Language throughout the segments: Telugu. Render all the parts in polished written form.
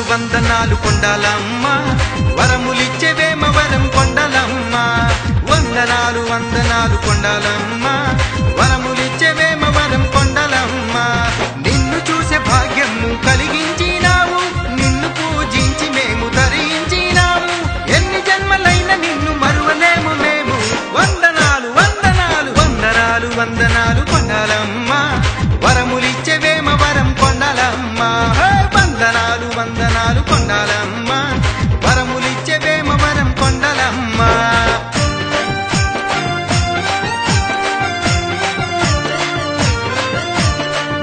వందనాలు వందనాలు కొండాలమ్మ వరములిచ్చేవేమ వరం కొండాలమ్మ వందనాలు వందనాలు కొండాలమ్మ వరములిచ్చేవేమ వరం కొండాలమ్మ నిన్ను చూసే భాగ్యము కలిగించినావు నిన్ను పూజించి మేము ధరించినాము ఎన్ని జన్మలైన నిన్ను మరువలేము మేము వందనాలు వందనాలు వందనాలు వందనాలు కొండాలమ్మ వరములిచ్చేవేమ వరం కొండాలమ్మ వందనాలు వందనాలు కొండాలమ్మ వరములిచ్చేవేమ వరం కొండాలమ్మ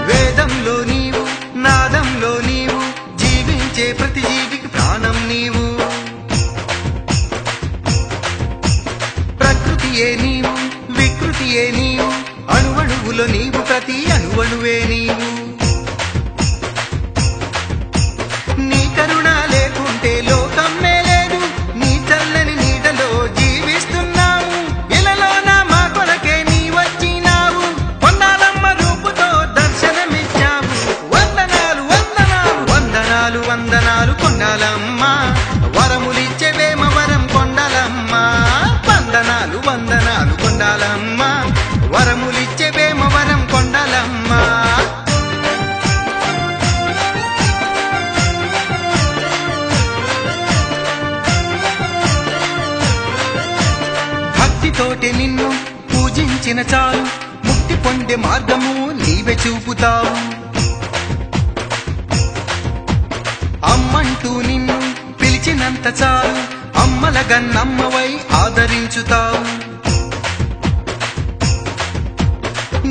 వేదంలో నీవు నాదంలో నీవు జీవించే ప్రతి జీవికి ప్రాణం నీవు ప్రకృతియే నీవు వికృతియే నీవు అణువణువులో నీవు ప్రతి అణువణువే నీవు నీ కరుణ లేకుంటే లోకమే లేదు నీ చల్లని నీడలో జీవిస్తున్నాము ఇలలోన మా కొరకే నీ వచ్చినావు కొండాలమ్మ రూపుతో దర్శనమిచ్చావు వందనాలు వందనాలు వందనాలు వందనాలు కొండాలమ్మ వరములిచ్చేవేమ వరం కొండాలమ్మ వందనాలు వందనాలు కొండాలమ్మ వరములిచ్చేవేమ వరం కొండాలమ్మ భక్తితోటి నిన్ను పూజించిన చాలు ముక్తి పొందే మార్గము నీవే చూపుతావు అమ్మంటూ నిన్ను పిలిచినంత చాలు అమ్మల గన్నమ్మవై ఆదరించుతావు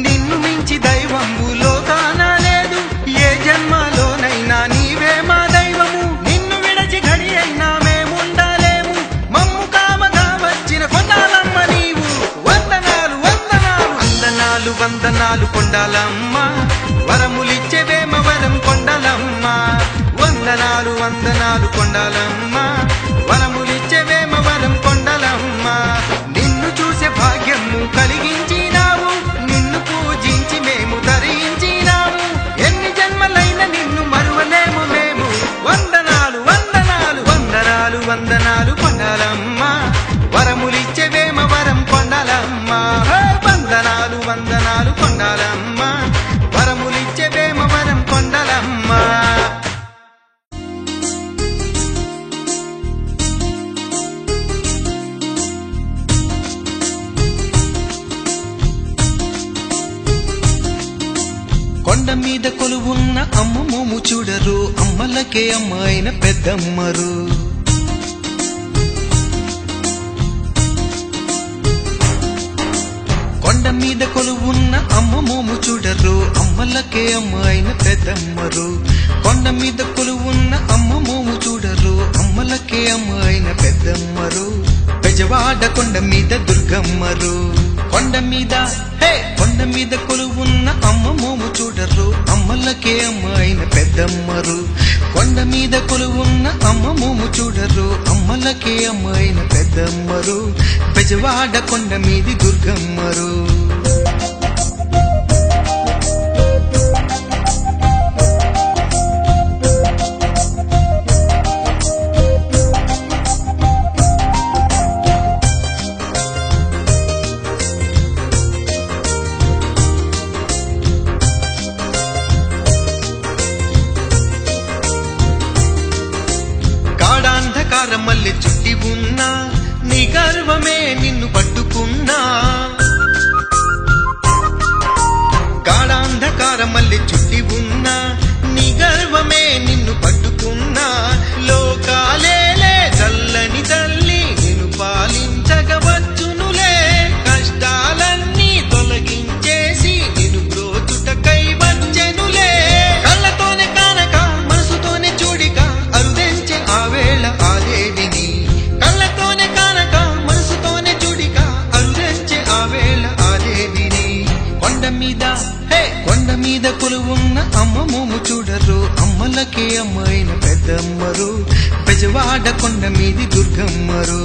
నిన్ను మించి దైవము లోకాన లేదు ఏ జన్మలోనైనా నీవే మా దైవము నిన్ను విడచి ఘడి అయినా మేముండలేము మమ్ము కామగా వచ్చిన కొండాలమ్మ నీవు వందనాలు వందనాలు వందనాలు వందనాలు కొండాలమ్మ వరములిచ్చేవేమ వరం కొండాలమ్మ వందనాలు వందనాలు కొండాలమ్మ వరములిచ్చేవేమ వరం కొండాలమ్మ నిన్ను చూసే భాగ్యము కలిగించినావు నిన్ను పూజించి మేము ధరించినాము ఎన్ని జన్మలైన నిన్ను మరువలేము మేము వందనాలు వందనాలు వందనాలు వందనాలు కొండాలమ్మ వరములిచ్చేవేమ వరం కొండాలమ్మ వందనాలు వందనాలు కొండాలమ్మ వరములిచ్చేవేమ వరం కొండాలమ్మ కొండ మీద కొలువున్న అమ్మ మోము చూడరు అమ్మలకే అమ్మ అయిన పెద్దమ్మరు కొండ మీద కొలువున్న అమ్మ మోము చూడరు అమ్మలకే అమ్మ అయిన పెద్దమ్మరు కొండ మీద కొలువున్న అమ్మ మోము చూడరు అమ్మలకే అమ్మ అయిన పెద్దమ్మరు బెజవాడ కొండ మీద దుర్గమ్మరు కొండ మీద కొండ మీద కొలువున్న అమ్మ మోము చూడరు అమ్మలకే అమ్మ అయిన పెద్దమ్మరు కొండ మీద కొలువున్న అమ్మ మోము చూడరు అమ్మలకే అమ్మ అయిన పెద్దమ్మరు బెజవాడ కొండ మీది దుర్గమ్మరు మల్లె చుట్టి ఉన్నా నీ గర్వమే నిన్ను పట్టుకున్నా గాఢాంధకార మల్లె చుట్టి ఉన్నా నీ గర్వమే నిన్ను పట్టుకున్నా లోకాలేలే చల్లని తల్లి నిన్ను పాలించగవచ్చునులే కష్టాలన్నీ తొలగించేసి నిన్ను బ్రోచుటకై వచ్చెనులే కళ్ళతోనే కానక మనసుతోనే చూడిక అరుదెంచే ఆ వేళ ఆదేవిని కళ్ళతోనే కానక మనసుతోనే చూడిక అరుదెంచే ఆ వేళ ఆదేవిని కొండ మీద కొలువున్న అమ్మ మోము చూడరు అమ్మలకే అమ్మైన పెద్దమ్మరు బెజవాడ కొండ మీది దుర్గమ్మరు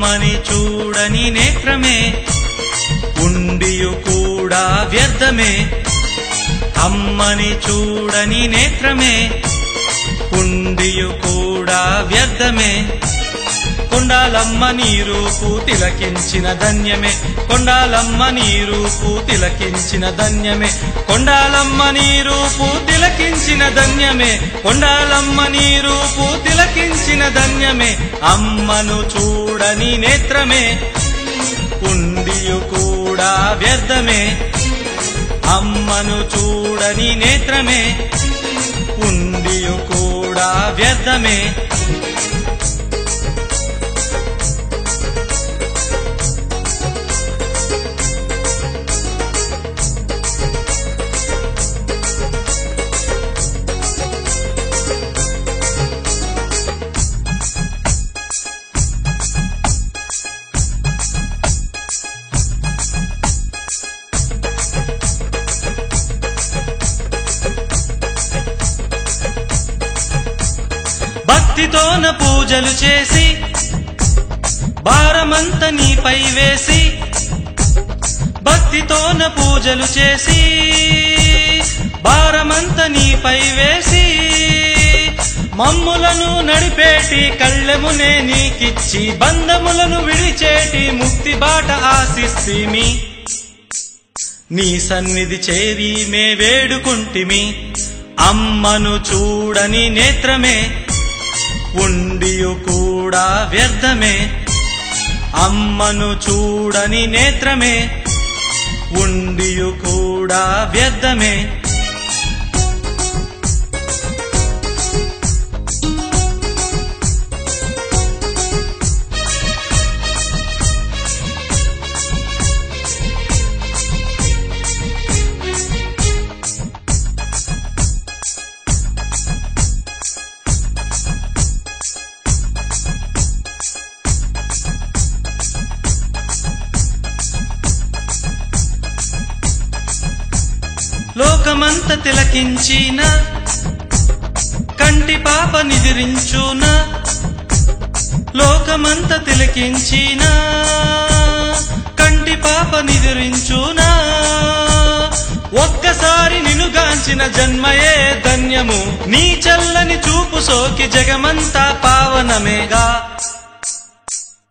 అమ్మని చూడని నేత్రమే ఉండియు కూడా వ్యర్థమే. అమ్మని చూడని నేత్రమే ఉండియు కూడా వ్యర్థమే. కొండాలమ్మ నీ రూపు తిలకించిన ధన్యమే. కొండాలమ్మ నీ రూపు తిలకించిన ధన్యమే. కొండాలమ్మ నీ రూపు తిలకించిన ధన్యమే. కొండాలమ్మ నీ రూపు తిలకించిన ధన్యమే. అమ్మను చూడని నేత్రమే ఉండియు కూడా వ్యర్థమే. అమ్మను చూడని నేత్రమే ఉండియు కూడా వ్యర్థమే. భక్తితోన పూజలు చేసి భారమంత నీపై వేసి. భక్తితోన పూజలు చేసి భారమంత నీపై వేసి. మమ్ములను నడిపేటి కళ్ళెమునే నీకిచ్చి బంధములను విడిచేటి ముక్తి బాట ఆశిస్తిమి. నీ సన్నిధి చేరి మే వేడుకుంటిమి. అమ్మను చూడని నేత్రమే ఉండియు కూడా వ్యర్థమే. అమ్మను చూడని నేత్రమే ఉండియు కూడా వ్యర్థమే. లోకమంత తిలకించిన కంటి పాప నిద్రించున. లోకమంత తిలకించిన కంటి పాప నిద్రించున. ఒక్కసారి నినుగాంచిన జన్మయే ధన్యము. నీ చల్లని చూపు సోకి జగమంతా పావనమేగా.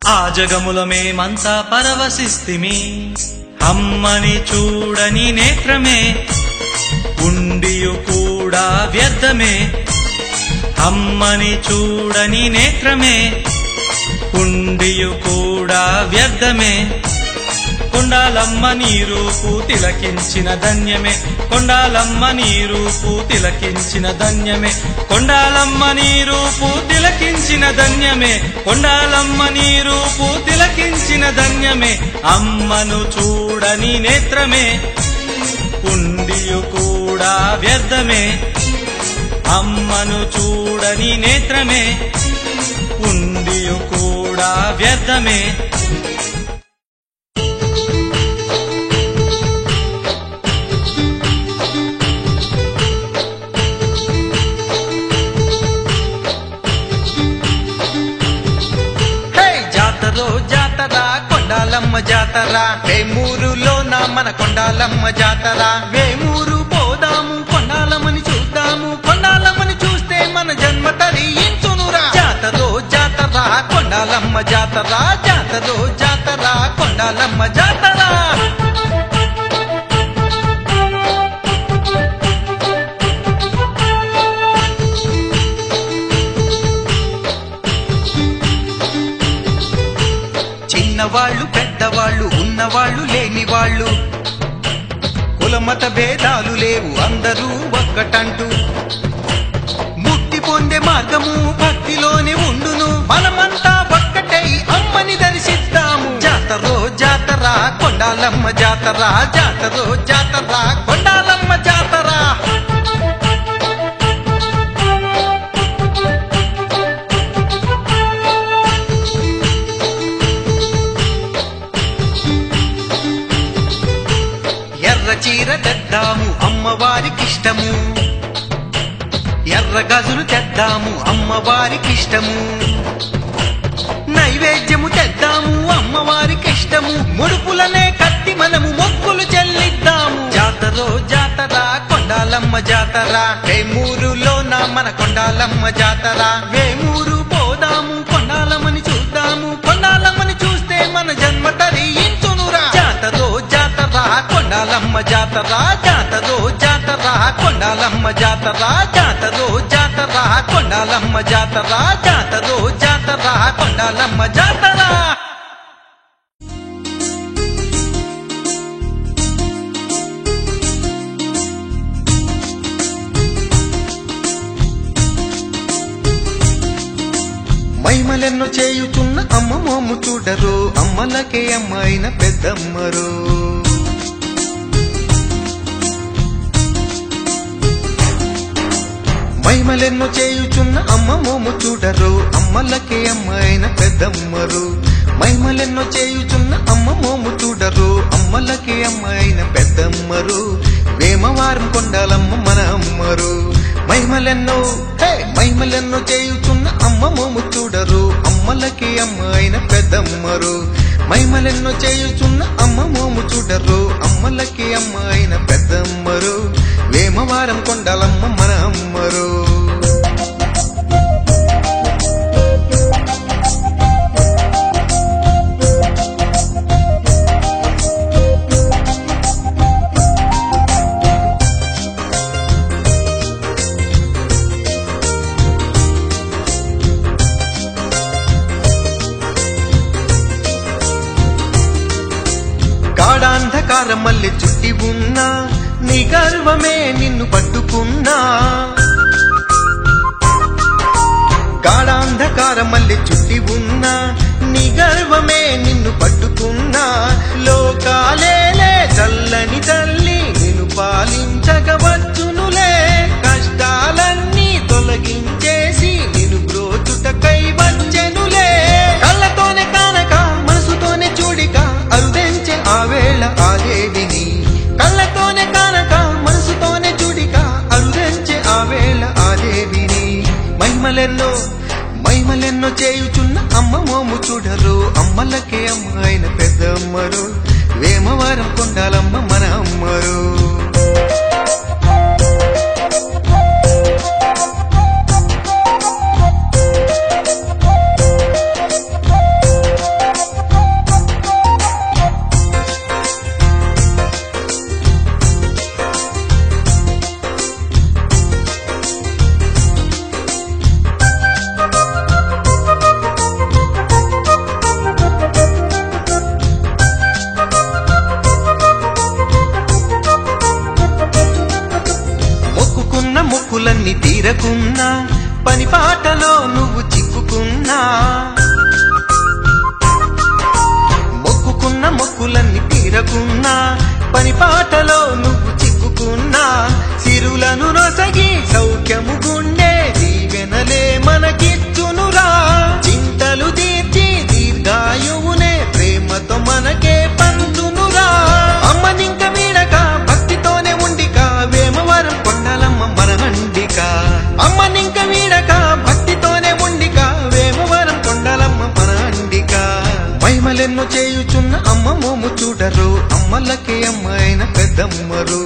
ఆ జగముల మేమంతా పరవశిస్తిమి. అమ్మని చూడని నేత్రమే ఉండియు కూడా వ్యర్థమే. అమ్మని చూడని నేత్రమే ఉండియు కూడా వ్యర్థమే. కొండాలమ్మ నీ రూపు తిలకించిన ధన్యమే. కొండాలమ్మ నీ రూపు తిలకించిన ధన్యమే. కొండాలమ్మ నీ రూపు తిలకించిన ధన్యమే. కొండాలమ్మ నీ రూపు తిలకించిన ధన్యమే. అమ్మను చూడని నేత్రమే ఉండియు కూడా వ్యర్థమే. అమ్మను చూడని నేత్రమే ఉండియు కూడా వ్యర్థమే. కొండాలమ్మ జాతర వేమూరులోన మన కొండాలమ్మ జాతర. వేమూరు పోదాము కొండాలమ్మని చూద్దాము. కొండాలమ్మని చూస్తే మన జన్మ తరించునురా. జాతరో జాతర కొండాలమ్మ జాతర. జాతరో జాతర కొండాలమ్మ జాతర. చిన్నవాళ్ళు పెద్దవాళ్ళు ఉన్నవాళ్ళు లేనివాళ్ళు కులమత భేదాలు లేవు అందరూ ఒక్కటంటూ. ముక్తి పొందే మార్గము భక్తిలోనే ఉండును. మనమంతా ఒక్కటై అమ్మని దర్శిద్దాము. జాతరో జాతర కొండాలమ్మ జాతర. జాతరో జాతర కొండాలమ్మ జాతర. ఎర్ర చీర తెద్దాము అమ్మవారికిష్టము. ఎర్ర గజులు తెద్దాము అమ్మవారికిష్టము. నైవేద్యము తెద్దాము ముడుపులనే కట్టి మనము మొక్కులు చెల్లిద్దాము. జాతరో జాతర కొండాలమ్మ జాతర, వేమూరులోన మన కొండాలమ్మ జాతర. వేమూరు పోదాము కొండాలమ్మని చూద్దాము, కొండాలమ్మని చూస్తే మన జన్మ తరించునురా. జాతరో జాతర కొండాలమ్మ జాతర, జాతరో జాతర కొండాలమ్మ జాతర, జాతరో జాతర కొండాలమ్మ జాతర, జాతరో జాతర కొండాలమ్మ జాతర. మహిమలెన్నో చేయుచున్న అమ్మ మోము చూడరు, అమ్మలకే అమ్మాయిన పెద్దమ్మరు. మహిమలెన్నో చేయుచున్న అమ్మ మోము చూడరు, అమ్మలకే అమ్మాయిన పెద్దమ్మరు. మహిమలెన్నో చేయుచున్న అమ్మ మోము చూడరు, అమ్మలకే అమ్మాయిన పెద్దమ్మరు. వేమవారం కొండాలమ్మ మన అమ్మరు. మహిమలెన్నో మహిమలెన్నో చేయుచున్న అమ్మ మోము చూడరు, అమ్మలకి అమ్మాయిన పెద్దమ్మరు. మహిమలెన్నో చేయుచున్న అమ్మ మోము చూడరు, అమ్మలకి అమ్మాయిన పెద్దమ్మరు. వేమవారం కొండాలమ్మ మన అమ్మరు. గాఢాంధకారం మల్లె చుట్టి ఉన్నా, నీ గర్వమే నిన్ను పట్టుకున్నా. గాఢాంధకారం మల్లె చుట్టి ఉన్నా, నీ గర్వమే నిన్ను పట్టుకున్నా. లోకాలేలే చల్లని తల్లి నిన్ను పాలించగవచ్చునులే. కష్టాలన్నీ తొలగించేసి నిన్ను బ్రోచుటకై వచ్చెనులే. కళ్ళతోనే కానక మనసుతోనే చూడిక అరుదెంచే ఆవేళ ఆదేవిని. కళ్ళతోనే కానక మనసుతోనే చూడిక అరుదెంచే ఆవేళ ఆదేవిని. మహిమలెన్నో మహిమలెన్నో చేయుచున్న అమ్మ మోము చూడరు, అమ్మలకే అమ్మాయిన పెద్దమ్మరు. వేమవారం కొండాలమ్మ మన అమ్మరు. మొక్కులన్నీ తీరకున్నా, పని పాటలో నువ్వు చిక్కుకున్నా. మొక్కుకున్న మొక్కులన్నీ తీరకున్నా, పని పాటలో నువ్వు చిక్కుకున్నా. సిరులను నొసగి సౌఖ్యము గుండె దీవెనలే మనకిచ్చునురా. చింతలు తీర్చి దీర్ఘాయువునే ప్రేమతో మనకే పంచునురా. అమ్మనింక వీడక భక్తితోనే ఉండిక వేమవారం కొండాలమ్మ మన హండిక. అమ్మనింక వీడక భక్తితోనే ఉండిక వేమవారం కొండాలమ్మ మన హండిక. మహిమలెన్నో చేయుచున్న అమ్మ మోము చూడరు, అమ్మలకే అమ్మాయిన పెద్దమ్మరు.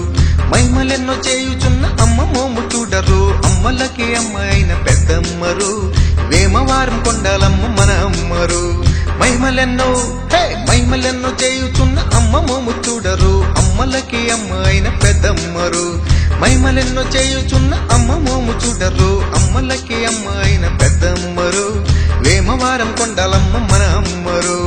మహిమలెన్నో చేయుచున్న అమ్మ మోము చూడరు, అమ్మలకే అమ్మాయిన పెద్దమ్మరు. వేమవారం కొండాలమ్మ మన అమ్మరు. మహిమలెన్నో మహిమలెన్నో చేయుచున్న అమ్మ మోము చూడరు, అమ్మలకి అమ్మాయిన పెద్దమ్మరు. మహిమలెన్నో చేయుచున్న అమ్మ మోము చూడరు, అమ్మలకి అమ్మాయిన పెద్దమ్మరు. వేమవారం కొండాలమ్మ మన అమ్మరు.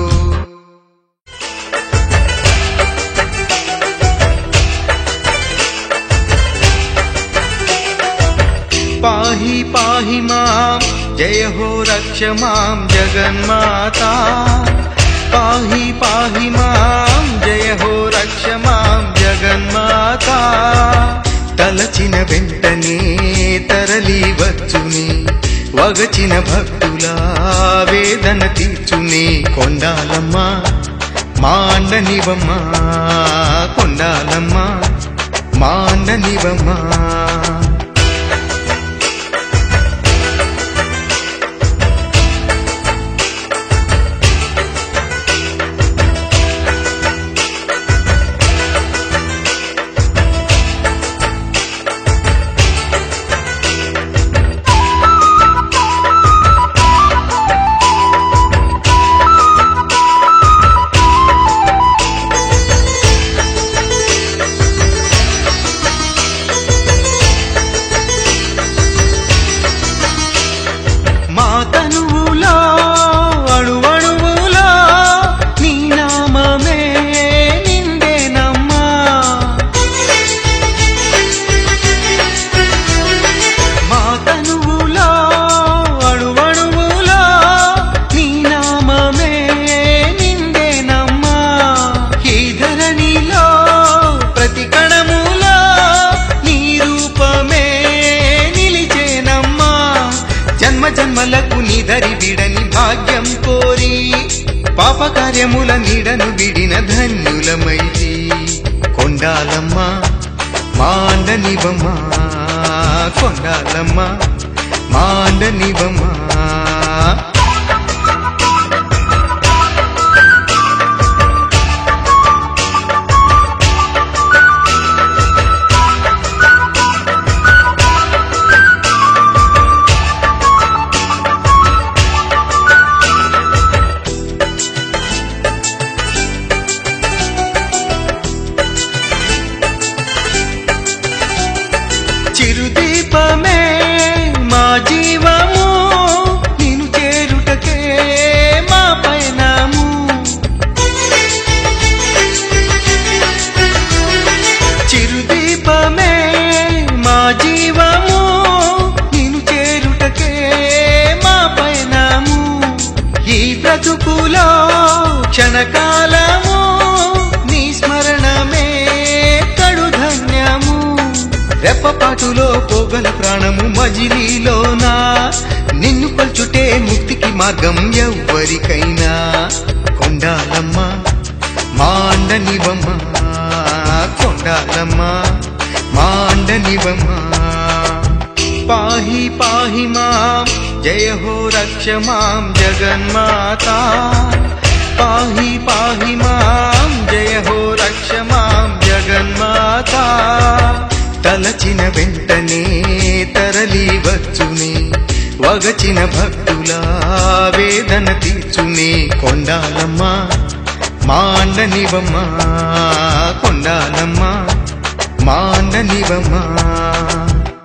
పాహి పాహి మాం జయ హో రక్ష మాం జగన్మాతా. పాహి పాహి మాం జయ హో రక్ష మాం జగన్మాతా. తలచిన వెంటనే తరలి వచ్చుని, వగచిన భక్తుల వేదన తీర్చుని. కొండాలమ్మ మాండనివమ్మ, కొండాలమ్మ మాండనివమ్మ. పాపకార్యముల నీడను విడిన ధన్యులమైతి కొండాలమ్మ మాండనివమ్మ కొండాలమ్మ మాండనివమ్మ చిరుదీపమే మా జీవము నిన్ను చేరుటకే మా పయనము చిరుదీపమే మా జీవము నిన్ను చేరుటకే మా పయనము ఈ బ్రతుకులో క్షణకాలము నీ స్మరణమే కడు ధన్యము రెప్పపాటులో పోగల ప్రాణము మజిలీలోనా నిన్ను కొల్చుటే ముక్తికి మార్గం ఎవ్వరికైనా కొండాలమ్మ మాండనివమ్మ కొండాలమ్మ మాండనివమ్మ పాహి పాహి మాం జయ హో రక్ష మాం జగన్మాతా పాహి పాహి మాం జయ హో రక్ష మాం జగన్మాతా తలచిన వెంటనే తరలి వచ్చునే వగచిన భక్తుల వేదన తీర్చునే కొండాలమ్మ మాండనివమ్మ కొండాలమ్మ మాండనివమ్మ